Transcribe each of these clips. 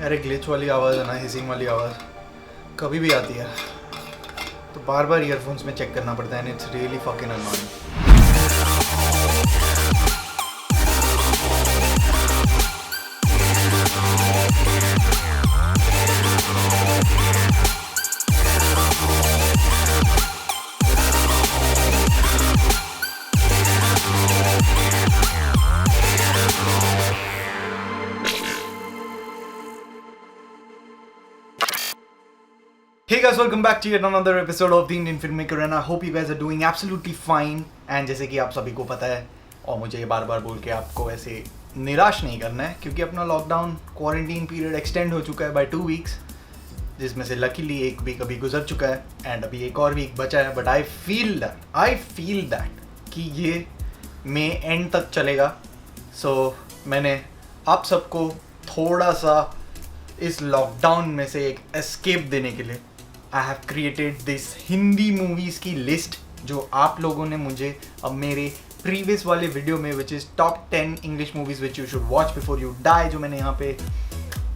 यार एक ग्लिच वाली आवाज़ है ना, हिसिंग वाली आवाज़ कभी भी आती है तो बार बार ईयरफोन्स में चेक करना पड़ता है and it's really fucking annoying. Hey guys, welcome back to yet another episode of the Indian Filmmaker and I hope you guys are doing absolutely fine. And जैसे कि आप सभी को पता है और मुझे ये बार बार बोल के आपको ऐसे निराश नहीं करना है क्योंकि अपना लॉकडाउन क्वारंटीन पीरियड एक्सटेंड हो चुका है बाय 2 वीक्स, जिसमें से लकीली एक वीक अभी गुजर चुका है एंड अभी एक और वीक बचा है। बट आई फील दैट कि ये मई एंड तक चलेगा। सो मैंने आप सबको थोड़ा सा इस लॉकडाउन में से एक एस्केप देने के लिए I have created this Hindi movies की लिस्ट जो आप लोगों ने मुझे अब मेरे प्रीवियस वाले वीडियो में which is top 10 English movies which you should watch before you die, जो मैंने यहाँ पे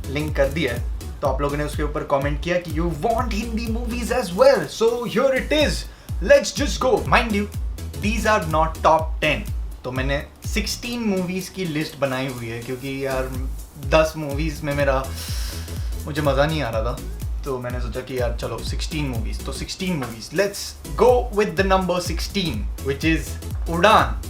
लिंक कर दिया है, तो आप लोगों ने उसके ऊपर कमेंट किया कि you want Hindi movies as well, so here it is, let's just go. Mind you these are not top 10, तो मैंने 16 मूवीज़ की लिस्ट बनाई हुई है क्योंकि यार 10 मूवीज़ में मुझे मज़ा नहीं आ रहा था, तो मैंने सोचा कि यार चलो 16 मूवीज़, तो 16 movies. Let's go with the number 16 which is Udaan.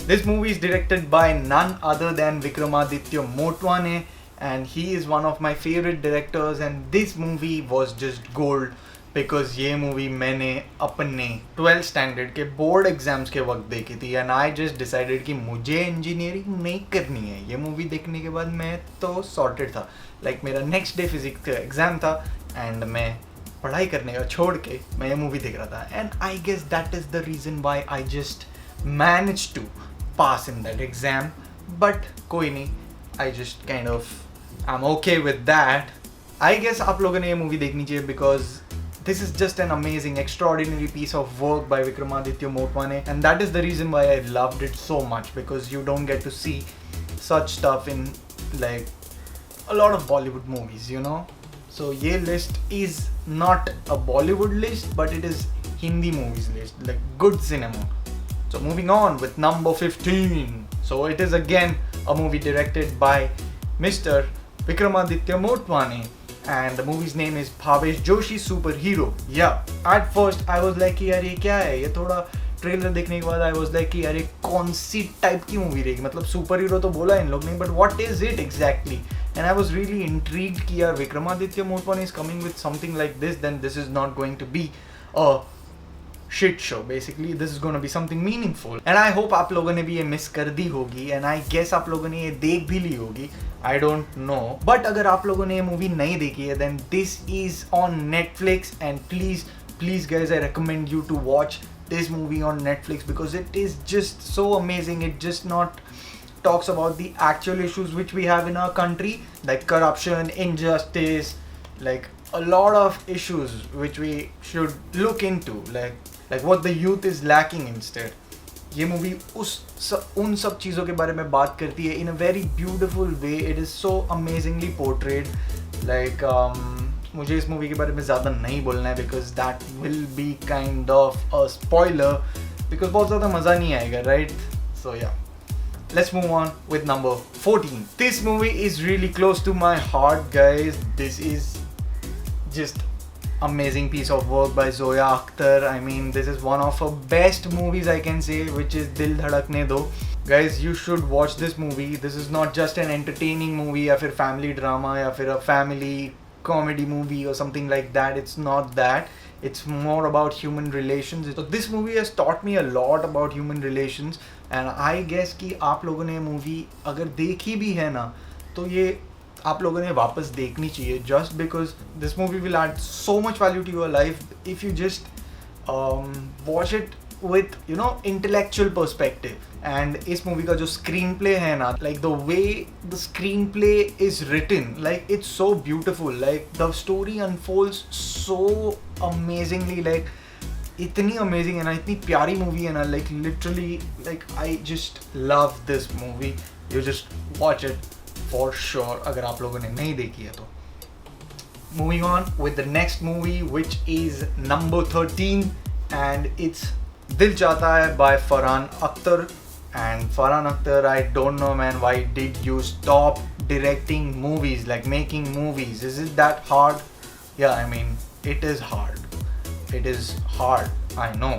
This movie is directed by none other than Vikramaditya Motwane and he is one of my favorite directors and this movie was just gold because ये movie मैंने अपने 12th standard के board exams के वक्त देखी थी and I just decided कि मुझे इंजीनियरिंग नहीं करनी है। ये मूवी देखने के बाद मैं तो सॉर्टेड था, लाइक मेरा नेक्स्ट डे फिजिक्स का एग्ज़ाम था एंड मैं पढ़ाई करने का छोड़ के मैं ये मूवी देख रहा था and I guess that is the reason why I just manage to pass in that exam. But कोई नहीं, I just kind of I'm okay with that. I guess आप लोगों ने ये मूवी देखनी चाहिए because this is just an amazing, extraordinary piece of work by Vikramaditya Motwane and that is the reason why I loved it so much because you don't get to see such stuff in like a lot of Bollywood movies, you know. So ये list is not a Bollywood list but it is Hindi movies list, like good cinema. So moving on with number 15. So it is again a movie directed by Mr. Vikramaditya Motwane and the movie's name is Bhavesh Joshi Superhero. Yeah, at first I was like कि यार ये क्या है, ये थोड़ा trailer देखने के बाद I was like कि यार ये कौन सी टाइप की मूवी रहेगी, मतलब सुपर हीरो तो बोला इन लोग ने but what is it exactly? And I was really intrigued कि यार Vikramaditya Motwane is coming with something like this, then this is not going to be a shit show. Basically this is going to be something meaningful and I hope आप लोगों ने भी ये miss कर दी होगी and I guess आप लोगों ने ये देख भी ली होगी, I don't know. But अगर आप लोगों ने ये मूवी नहीं देखी है then this is on Netflix and please guys I recommend you to watch this movie on Netflix because it is just so amazing. It just not talks about the actual issues which we have in our country like corruption, injustice, like a lot of issues which we should look into, like what the youth is lacking instead. ये movie उन सब चीज़ों के बारे में बात करती है in a very beautiful way. It is so amazingly portrayed. Like मुझे इस मूवी के बारे में ज़्यादा नहीं बोलना है because that will be kind of a spoiler because बहुत ज़्यादा मज़ा नहीं आएगा, राइट? सो या, let's move on with number 14. This movie is really close to my heart, guys. This is just amazing piece of work by Zoya Akhtar. I mean, this is one of her best movies I can say, which is Dil Dhadakne Do. Guys, you should watch this movie. This is not just an entertaining movie या फिर family drama या फिर a family comedy movie or something like that. It's not that. It's more about human relations. So this movie has taught me a lot about human relations and I guess कि आप लोगों ने ये movie अगर देखी भी है ना तो ये आप लोगों ने वापस देखनी चाहिए just because this movie will add so much value to your life if you just watch it with, you know, intellectual perspective. And इस movie का जो screenplay है ना, like the way the screenplay is written, like it's so beautiful, like the story unfolds so amazingly, like इतनी amazing है ना, इतनी प्यारी मूवी है ना, like literally like I just love this movie. You just watch it for sure अगर आप लोगों ने नहीं देखी है तो. Moving on with the next movie, which is number 13, and it's Dil Chahta Hai by Farhan Akhtar. And Farhan Akhtar, I don't know man, why did you stop directing movies, like making movies? Is it that hard? Yeah, I mean, it is hard. It is hard, I know.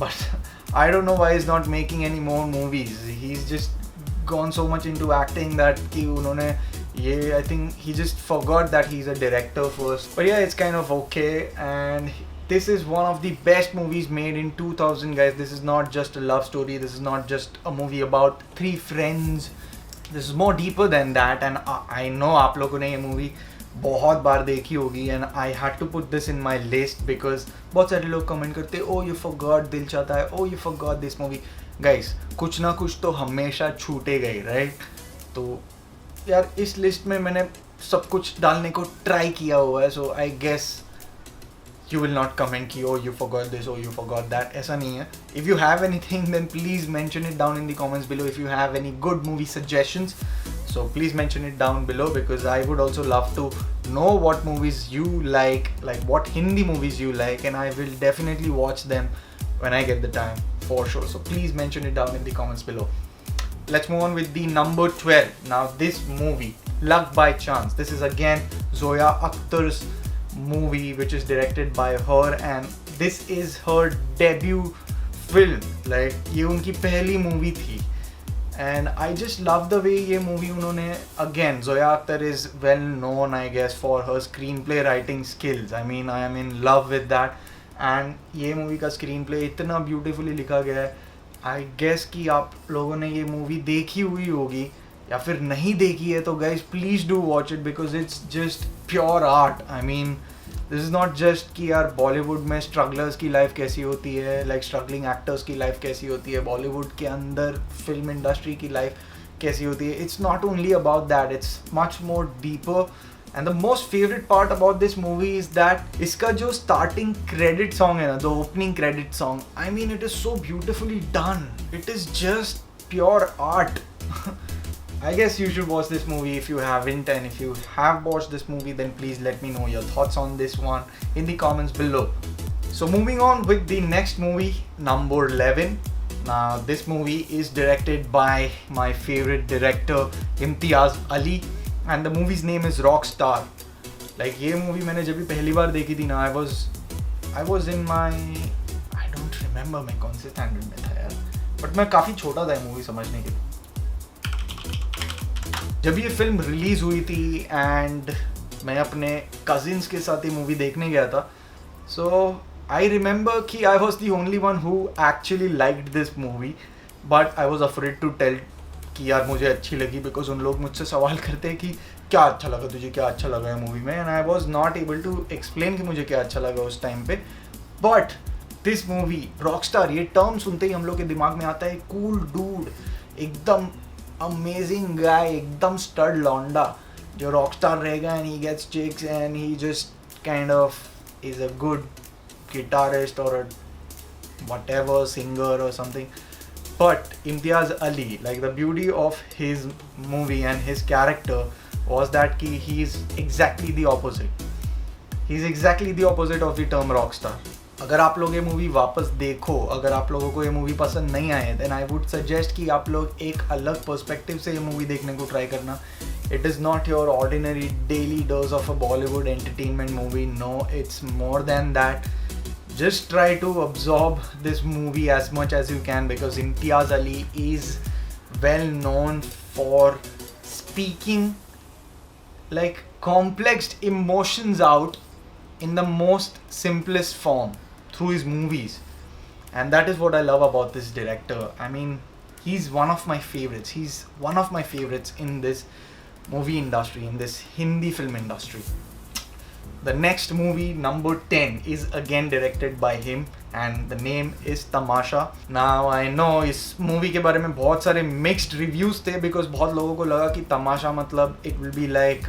But I don't know why he's not making any more movies. He's just gone so much into acting that कि उन्होंने I think he just forgot that he's a director first. But yeah, it's kind of okay. And this is one of the best movies made in 2000, guys. This is not just a love story. This is not just a movie about three friends. This is more deeper than that. And I know आप लोगों ने ये movie बहुत बार देखी होगी. And I had to put this in my list because बहुत सारे लोग comment करते, oh you forgot दिल चाहता है, oh you forgot this movie. Guys, कुछ ना कुछ तो हमेशा छूटेगा ही, right? तो यार इस लिस्ट में मैंने सब कुछ डालने को ट्राई किया हुआ है. So I guess you will not comment कि oh you forgot this, oh you forgot that. ऐसा नहीं है. If you have anything then please mention it down in the comments below. If you have any good movie suggestions, so please mention it down below because I would also love to know what movies you like what Hindi movies you like, and I will definitely watch them when I get the time for sure. So please mention it down in the comments below. Let's move on with the number 12. Now this movie, Luck by Chance, this is again Zoya Akhtar's movie, which is directed by her, and this is her debut film. Like ये उनकी पहली movie थी, and I just love the way ये movie उन्होंने, again Zoya Akhtar is well known I guess for her screenplay writing skills. I mean I am in love with that, and ये movie का screenplay इतना beautifully लिखा गया है. I guess कि आप लोगों ने ये मूवी देखी हुई होगी या फिर नहीं देखी है तो guys please do watch it because it's just pure art. I mean this is not just कि यार बॉलीवुड में स्ट्रगलर्स की लाइफ कैसी होती है, लाइक स्ट्रगलिंग एक्टर्स की लाइफ कैसी होती है, बॉलीवुड के अंदर फिल्म इंडस्ट्री की लाइफ कैसी होती है. It's not only about that, it's much more deeper. And the most favorite part about this movie is that इसका जो starting credit song है ना, the opening credit song, I mean it is so beautifully done. It is just pure art. I guess you should watch this movie if you haven't, and if you have watched this movie then please let me know your thoughts on this one in the comments below. So moving on with the next movie, number 11. Now this movie is directed by my favorite director Imtiaz Ali. And the movie's name is Rockstar. Like ये movie मैंने जब भी पहली बार देखी थी ना, I was in my, I don't remember मैं कौन से स्टैंडर्ड में था यार, बट मैं काफ़ी छोटा था ये मूवी समझने के लिए. जब ये फिल्म रिलीज़ हुई थी एंड मैं अपने कजिन्स के साथ ये मूवी देखने गया था, सो आई रिमेंबर कि I was the only one who actually liked this movie, but I was afraid to tell कि यार मुझे अच्छी लगी बिकॉज उन लोग मुझसे सवाल करते हैं कि क्या अच्छा लगा तुझे, क्या अच्छा लगा है मूवी में, and I was not able to explain कि मुझे क्या अच्छा लगा उस टाइम पे. बट दिस मूवी रॉकस्टार, ये टर्म सुनते ही हम लोग के दिमाग में आता है कूल डूड, एकदम अमेजिंग गाय, एकदम स्टड लौंडा जो रॉकस्टार रहेगा, and he gets chicks and he just kind of is a good guitarist और whatever singer or something. But Imtiaz Ali, like the beauty of his movie and his character was that he is exactly the opposite. He's exactly the opposite of the term rockstar. अगर आप लोग ये movie वापस देखो, अगर आप लोगों को ये मूवी पसंद नहीं आए, then I would suggest कि आप लोग एक अलग पर्सपेक्टिव से ये मूवी देखने को ट्राई करना. It is not your ordinary daily dose of a Bollywood entertainment movie. No, it's more than that. Just try to absorb this movie as much as you can because Imtiaz Ali is well known for speaking like complex emotions out in the most simplest form through his movies, and that is what I love about this director. I mean, he's one of my favorites. He's one of my favorites in this movie industry, in this Hindi film industry. The next movie, number 10, is again directed by him and the name is Tamasha. Now I know इस movie के बारे में बहुत सारे mixed reviews थे because बहुत लोगों को लगा कि तमाशा मतलब it will be like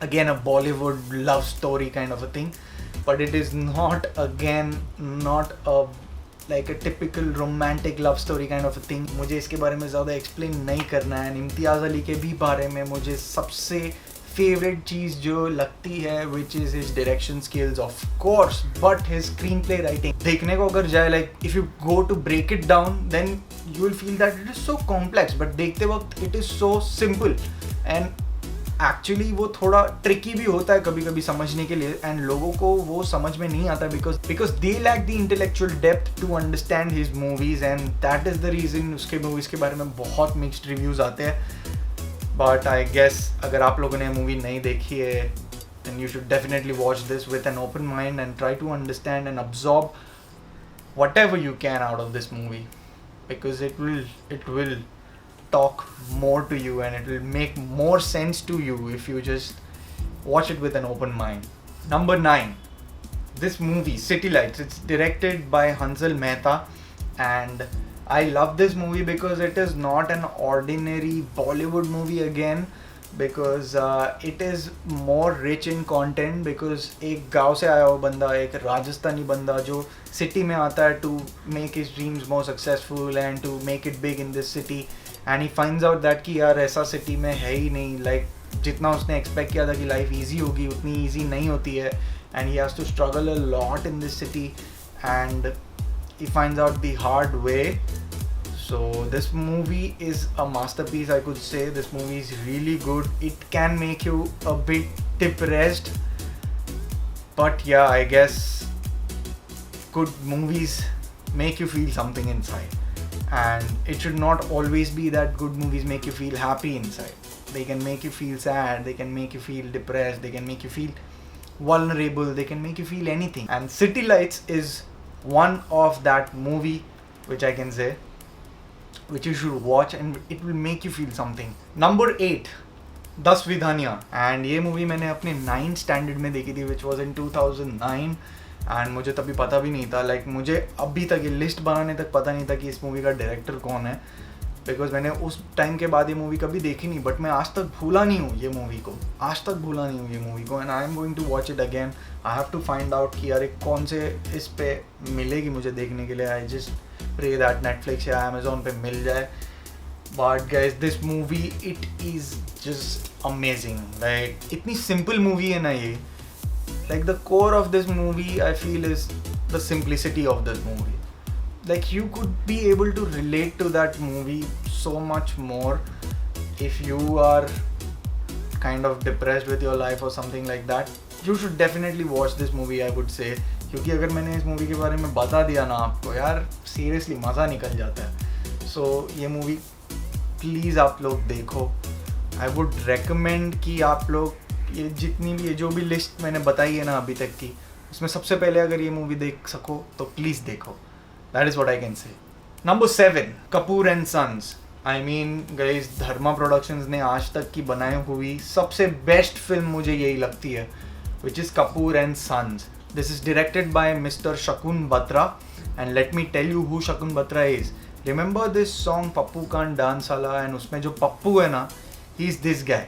again a Bollywood love story kind of a thing. but it is not, again, not a like a typical romantic love story kind of a thing. मुझे इसके बारे में ज़्यादा एक्सप्लेन नहीं करना है. इम्तियाज़ अली के भी बारे में मुझे सबसे फेवरेट चीज़ जो लगती है which is his direction skills of course, but his screen play writing. देखने को अगर जाए, like if you go to break it down then you will feel that it is so complex, but देखते वक्त it is so simple. And actually वो थोड़ा tricky भी होता है कभी कभी समझने के लिए, एंड लोगों को वो समझ में नहीं आता because they lack the intellectual depth to understand his movies, and that is the reason उसके मूवीज़ के बारे में बहुत मिक्स्ड रिव्यूज़ आते हैं. बट आई गेस अगर आप लोगों ने मूवी नहीं देखी है then you should definitely watch this with an open mind and try to understand and absorb whatever you can out of this movie, because it will talk more to you and it will make more sense to you if you just watch it with an open mind. Number 9, this movie City Lights. It's directed by Hansal Mehta, and I love this movie because it is not an ordinary Bollywood movie again, because it is more rich in content. Because एक गांव से आया हुआ बंदा, एक राजस्थानी बंदा जो city में आता है to make his dreams more successful and to make it big in this city, and he finds out that कि यार ऐसा सिटी में है ही नहीं, like जितना उसने एक्सपेक्ट किया था कि लाइफ ईजी होगी उतनी ईजी नहीं होती है, and he has to struggle a lot in this city and he finds out the hard way. So this movie is a masterpiece, I could say. This movie is really good. It can make you a bit depressed, but yeah, I guess good movies make you feel something inside, and it should not always be that good movies make you feel happy inside. They can make you feel sad, they can make you feel depressed, they can make you feel vulnerable, they can make you feel anything, and City Lights is one of that movie which I can say which you should watch and it will make you feel something. Number 8, 10 विधानियाँ. and ये movie मैंने अपने 9th standard में देखी थी, which was in 2009, and मुझे तभी पता भी नहीं था, like मुझे अभी तक ये लिस्ट बनाने तक पता नहीं था कि इस मूवी का डायरेक्टर कौन है, बिकॉज मैंने उस टाइम के बाद ये मूवी कभी देखी नहीं, बट मैं आज तक भूला नहीं हूँ ये मूवी को, आज तक भूला नहीं हूँ ये मूवी को, and I am going to watch it again. I have to find out कि यार कौन से इस पे मिलेगी मुझे देखने के लिए. I just pray that Netflix या अमेजोन पे मिल जाए. But guys this movie it is just amazing. Like इतनी सिंपल मूवी है ना ये. Like the core of this movie I feel is the simplicity of this movie. Like you could be able to relate to that movie so much more if you are kind of depressed with your life or something like that. You should definitely watch this movie, I would say, क्योंकि अगर मैंने इस movie के बारे में बता दिया ना आपको, यार सीरियसली मज़ा निकल जाता है. सो ये मूवी प्लीज़ आप लोग देखो. आई वुड रेकमेंड कि आप लोग ये जितनी भी, ये जो भी लिस्ट मैंने बताई है ना अभी तक की, उसमें सबसे पहले अगर ये मूवी देख सको तो प्लीज़ देखो. That is what I can say. Number 7, Kapoor and Sons. I mean, guys, Dharma productions ने आज तक की बनाई हुई सबसे बेस्ट फिल्म मुझे यही लगती है, which is Kapoor and Sons. This is directed by Mr. Shakun Batra, and let me tell you who Shakun Batra is. Remember this song Pappu Can't Dance Wala, and उसमें जो पप्पू है ना, he is this guy.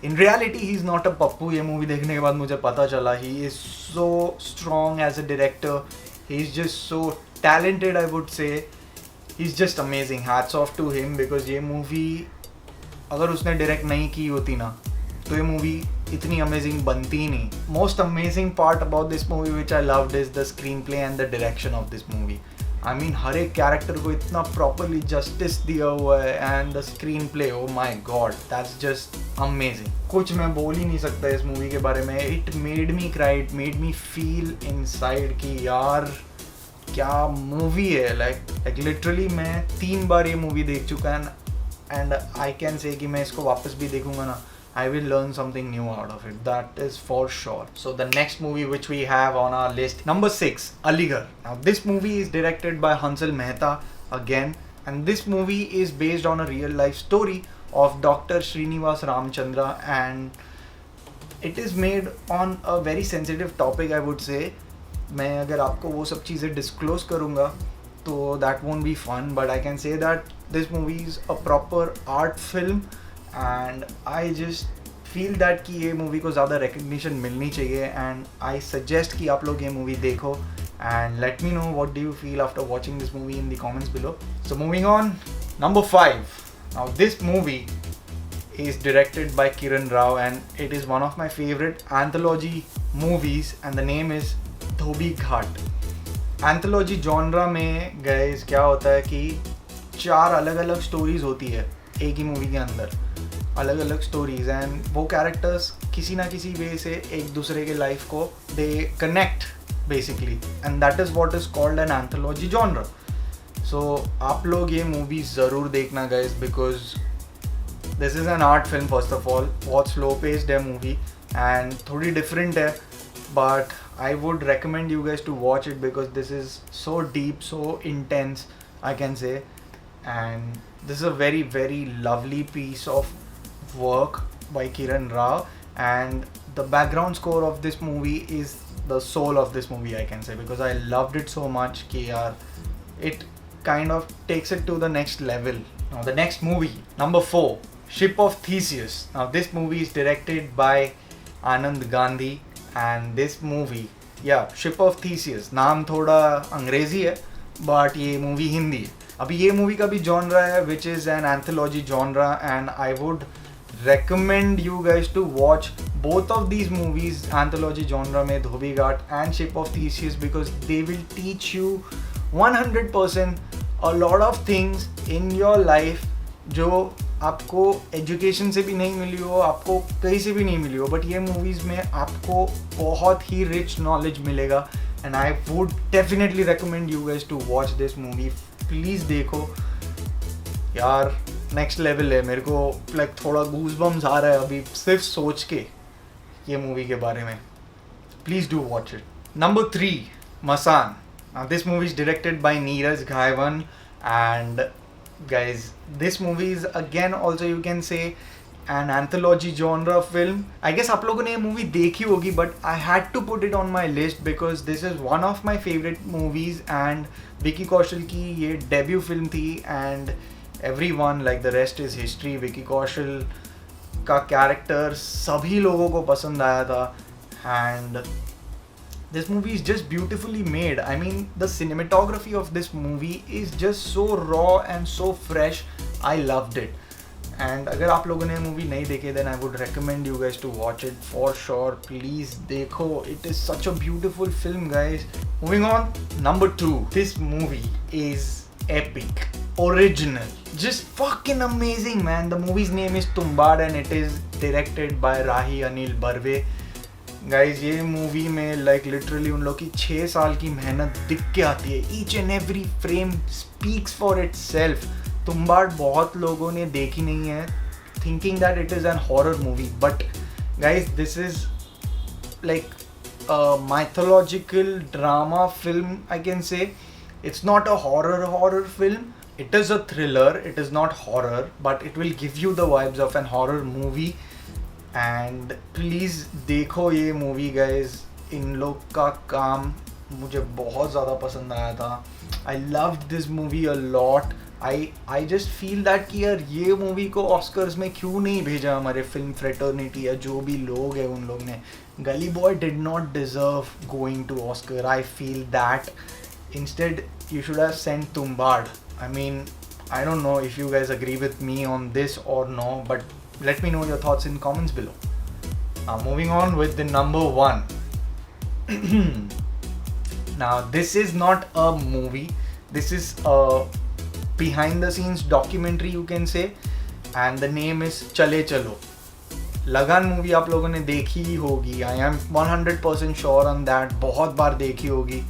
In reality, he is not a Pappu. ये movie देखने के बाद मुझे पता चला. He is so strong as a director. He is just so talented, I would say. He's just amazing. Hats off to him, because ये movie अगर उसने डायरेक्ट नहीं की होती ना तो ये मूवी इतनी अमेजिंग बनती ही नहीं. Most amazing part about this movie which I loved is the screenplay and the direction of this movie. I mean हर एक कैरेक्टर को इतना प्रॉपरली जस्टिस दिया हुआ है, and the screenplay, oh my God, that's just amazing. कुछ मैं बोल ही नहीं सकता इस मूवी के बारे में. It made me cry, it made me feel inside कि यार क्या मूवी है. लाइक लिटरली मैं 3 बार ये मूवी देख चुका है, एंड आई कैन से कि मैं इसको वापस भी देखूंगा ना, I will learn something new out of it. That is for sure. So the next movie which we have on our list, number 6, Aligarh. Now this movie is directed by Hansal Mehta again, and this movie is based on a real life story of Dr. Srinivas Ramchandra, and it is made on a very sensitive topic, I would say. मैं अगर आपको वो सब चीज़ें disclose करूँगा तो that won't be fun, but I can say that this movie is a proper art film, and I just feel that कि ये मूवी को ज़्यादा रिकग्निशन मिलनी चाहिए एंड आई सजेस्ट कि आप लोग ये मूवी देखो and let me know what do you feel after watching this movie in the comments below. So moving on, number 5. Now this movie is directed by Kiran Rao and it is one of my favorite anthology movies and the name is Dhobi Ghat. Anthology genre में guys क्या होता है कि 4 अलग अलग stories होती है एक ही मूवी के अंदर, अलग अलग स्टोरीज, एंड वो कैरेक्टर्स किसी ना किसी वे से एक दूसरे के लाइफ को they connect basically, and that is what is called an anthology genre. So आप लोग ये मूवी ज़रूर देखना guys, because this is an art film first of all. बहुत स्लो पेस्ड है मूवी एंड थोड़ी डिफरेंट है, but I would recommend you guys to watch it because this is so deep, so intense, I can say, and this is a very very lovely piece of work by Kiran Rao, and the background score of this movie is the soul of this movie, I can say, because I loved it so much ki yaar, it kind of takes it to the next level. Now the next movie, number 4, Ship of Theseus. Now this movie is directed by Anand Gandhi and this movie, yeah, Ship of Theseus, नाम थोड़ा अंग्रेजी है but ये movie Hindi है. अभी ये movie का भी जॉनरा है which is an anthology genre, and I would recommend you guys to watch both of these movies, anthology genre में धोबी घाट and Ship of Theseus, because they will teach you 100% a lot of things in your life जो आपको education से भी नहीं मिली हो, आपको कहीं से भी नहीं मिली हो, बट ये मूवीज़ में आपको बहुत ही रिच नॉलेज मिलेगा. And I would definitely recommend you guys to watch this movie. Please देखो यार, नेक्स्ट लेवल है. मेरे को लाइक थोड़ा गूज़बम्स आ रहा है अभी सिर्फ सोच के ये मूवी के बारे में. Please do watch it. Number 3, Masaan. This movie is directed by Neeraj Ghaywan, and guys, this movie is again also you can say an anthology genre film. I guess आप लोगों ने ये मूवी देखी होगी, but I had to put it on my list because this is one of my favorite movies, and Vicky Kaushal की ये debut film थी, and everyone like the rest is history. Vicky Kaushal का कैरेक्टर सभी लोगों को पसंद आया था, and this movie is just beautifully made. I mean, the cinematography of this movie is just so raw and so fresh. I loved it. And अगर आप लोगों ने मूवी नहीं देखे, then I would recommend you guys to watch it for sure. Please देखो. It is such a beautiful film, guys. Moving on, number 2. This movie is epic, original, just fucking amazing, man. The movie's name is Tumbad and it is directed by Rahi Anil Barve. Guys ये movie में like literally उन लोग की 6 साल की मेहनत दिख के आती है. Each and every frame speaks for it self. Tumbbad बहुत लोगों ने देखी नहीं है, thinking that it is an horror movie, but guys this is like mythological drama film, I can say. It's not a horror film. It is a thriller. It is not horror, but it will give you the vibes of an horror movie. And please देखो ये movie guys. इन लोग का काम मुझे बहुत ज़्यादा पसंद आया था. I loved this movie a lot. I just feel that कि यार ये मूवी को ऑस्कर्स में क्यों नहीं भेजा हमारे फिल्म फ्रेटर्निटी या जो भी लोग हैं उन लोग ने. गली boy did not deserve going to Oscar. I feel that. Instead, you should have sent Tumbad. I mean, I don't know if you guys agree with me on this or no, but let me know your thoughts in comments below. Now moving on with the number 1. Now this is not a movie. This is a behind the scenes documentary, you can say, and the name is Chale Chalo. लगान movie आप लोगों ने देखी ही होगी. I am 100% sure on that. बहुत बार देखी होगी.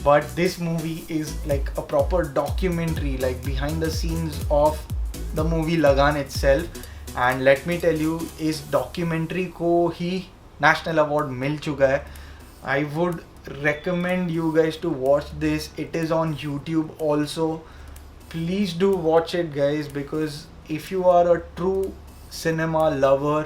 But this movie is like a proper documentary, like behind the scenes of the movie Lagan itself. And let me tell you, इस documentary को ही national award मिल चुका है. I would recommend you guys to watch this. It is on YouTube also. Please do watch it guys, because if you are a true cinema lover,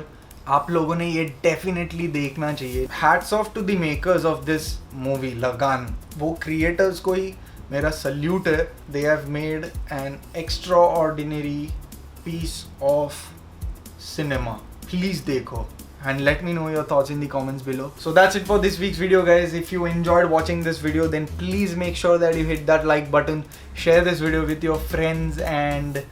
आप लोगों ने ये definitely देखना चाहिए. Hats off to the makers of this movie Lagaan. वो creators को ही मेरा सल्यूट है. They have made an extraordinary piece of cinema. Please देखो. and let me know your thoughts in the comments below. So that's it for this week's video, guys. If you enjoyed watching this video, then please make sure that you hit that like button, share this video with your friends, and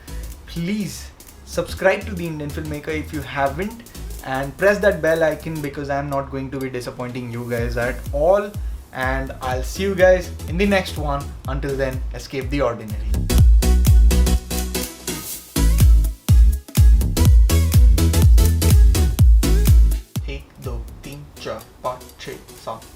please subscribe to the Indian Filmmaker if you haven't, and press that bell icon because I'm not going to be disappointing you guys at all. And I'll see you guys in the next one. Until then, escape the ordinary. 1 2 3 4 5 6 7